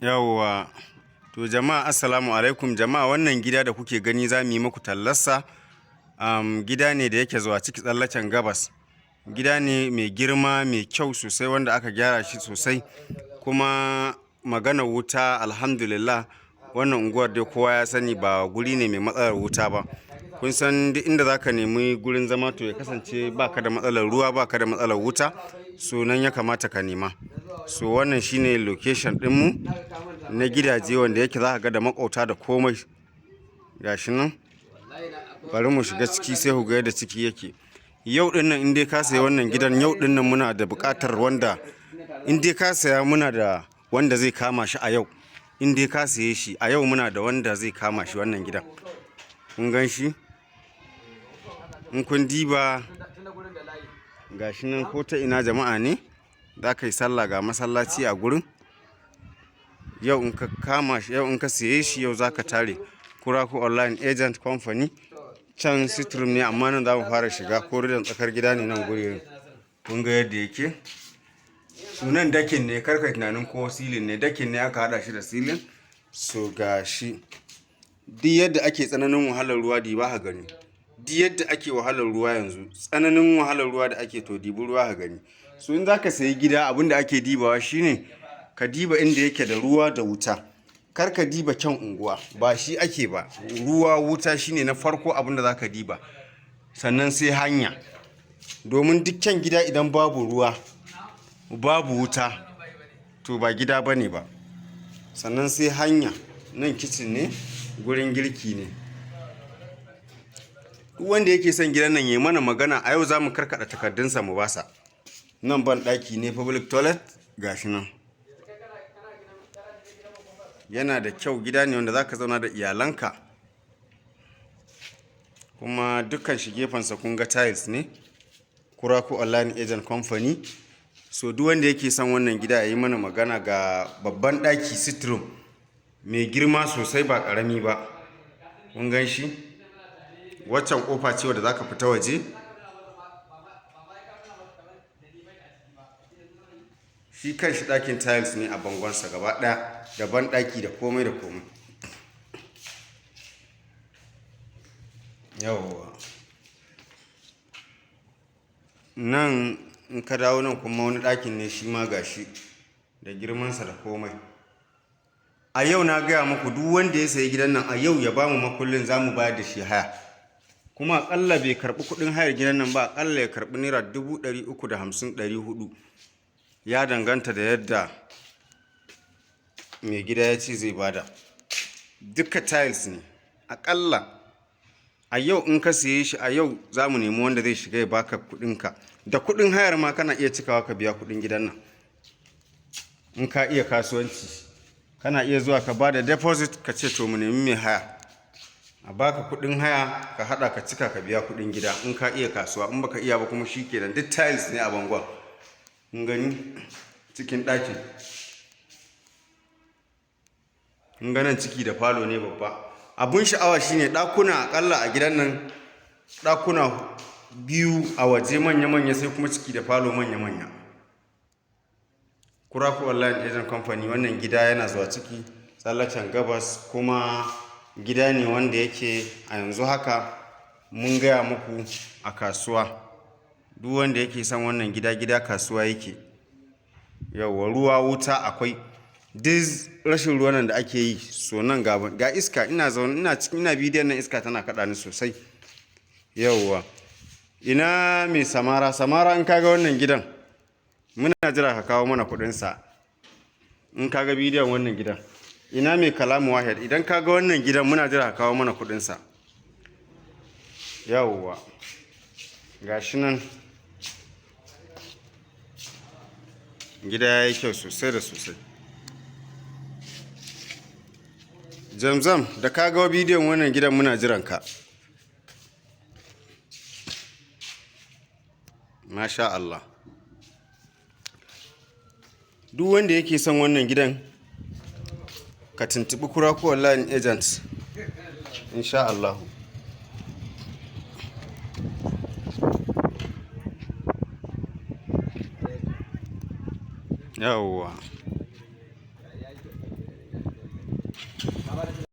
Yawwa, to jama'a assalamu alaikum jama'a, wannan gida da kuke gani za mu yi muku tallarsa. Gida ne da yake zuwa ciki tsallaken gabas. Gida ne mai girma mai kyau sosai wanda aka gyara shi sosai, kuma maganar wuta alhamdulillah wannan unguwar dai kowa ya sani ba guri ne mai matsalar wuta ba. Kun san duk inda za ka nemi gurin zama to ya kasance baka da matsalar ruwa, baka da matsalar wuta, so nan ya kamata ka nema. So wannan shine location ɗinmu na gidaje wanda yake za ka ga da makauta da komai. Gashi nan bari mu shiga ciki sai ku ga yadda ciki yake. Yau din nan in dai ka saya wannan gidan, yau din nan muna da buƙatar wanda in dai ka saya muna da wanda zai kama shi a yau. In dai ka saye shi a yau muna da wanda zai kama shi wannan gidan. Kun gan shi? In kun diba gashi nan ko ta ina jama'a ne, za ka yi sallah ga masallaci a gurin. Yau in ka kama shi, yau in ka saye shi yau za ka tare. Kuraku Online Agent Company, can sitrum ne amma nan za mu fara shiga koridan tsakar gida ne nan guri. Kun ga yadda yake? Sunan dakin ne, karka tunanin ko silin ne, dakin ne aka hada shi da silin. So gashi duk yadda ake tsananin wahalar ruwa di ba ka gani. Duk yadda ake wahalar ruwa yanzu, tsananin wahalar ruwa da ake to dibi ruwa ka gani. So in za ka sayi gida, abin da ake dibawa shine ka diba inda yake da ruwa da wuta. Kar ka diba kyan unguwa, ba shi ake ba. Ruwa wuta shine na farko abin da za ka diba, sannan sai hanya. Domin duk kyan gida idan babu ruwa babu wuta to ba gida bane ba. Sannan sai hanya. Nan kitchen ne, gurin girki ne. Duk wanda yake son gidan nan yayi mana magana, a yau za mu karkada takardunsa mu basa. Nan ban ɗaki ne, public toilet gashi nan. Yana da kyau, gida ne wanda za ka zauna da iyalanka. Kuma dukkan shi gefensa kun ga tiles ne. Kuraku Online Agent Company. So duk wanda yake son wannan gida ya yi mana magana. Ga babban ɗaki sitrum mai girma sosai ba ƙarami ba. Kun gan shi? Waccan ƙofa ce wadda za ka fita waje. Shi kan shi ɗakin tiles ne a bangonsa gaba ɗaya, daban ɗaki da komai da komai. Yawwa. Nan in ka dawo nan kuma wani ɗakin ne shi ma gashi da girmansa da komai. A yau na gaya muku duk wanda ya sayi gidan nan a yau ya bamu makullin, za mu bayar da shi haya. Kuma aƙalla bai karɓi kuɗin hayar gidan nan ba, aƙalla ya karɓi naira 350-400. Ya danganta da yadda mai gida ya ce zai bada. Duka tiles ne. Aƙalla a yau in ka saye shi a yau za mu nemi wanda zai shiga ya baka kuɗinka. Da kuɗin hayar ma kana iya cikawa ka biya kuɗin gidan nan. In ka iya kasuwanci kana iya zuwa ka bada deposit ka ce to mu nemi mai haya. A baka kuɗin haya ka haɗa ka cika ka biya kuɗin gida in ka iya kasuwa. In baka iya ba kuma shi kenan, duk tiles ne a bangon. Kun gani cikin ɗakin. Kun ganin ciki da falo ne babba. Abun sha'awa shine ɗakuna aƙalla a gidan nan ɗakuna 2 a waje manya-manya, sai kuma ciki da falo manya-manya. Kuraku Online Agent Company, wannan gida yana zuwa ciki tsallaken gabas, kuma gida ne wanda yake a yanzu haka mun gaya muku a kasuwa. Duk wanda yake son wannan gida kasuwa yake. Yawwa, ruwa wuta akwai. Duk rashin ruwan nan da ake yi, so nan ga iska, ina zaune ina bidiyon nan iska tana kaɗa ni sosai. Yawwa, ina mai samara in kaga wannan gidan muna jira ka kawo mana kuɗinsa. In kaga bidiyon wannan gidan, ina mai kalamu wahid, idan kaga wannan gidan muna jira ka kawo mana kuɗinsa. Yawwa, gashi nan gida ya yi kyau sosai da sosai. Zamzam, da ka ga bidiyon wannan gidan muna jiran ka. Masha Allah. Duk wanda yake son wannan gidan ka tuntuɓi Kuraku Online Agent. Insha Allah. Yawwa.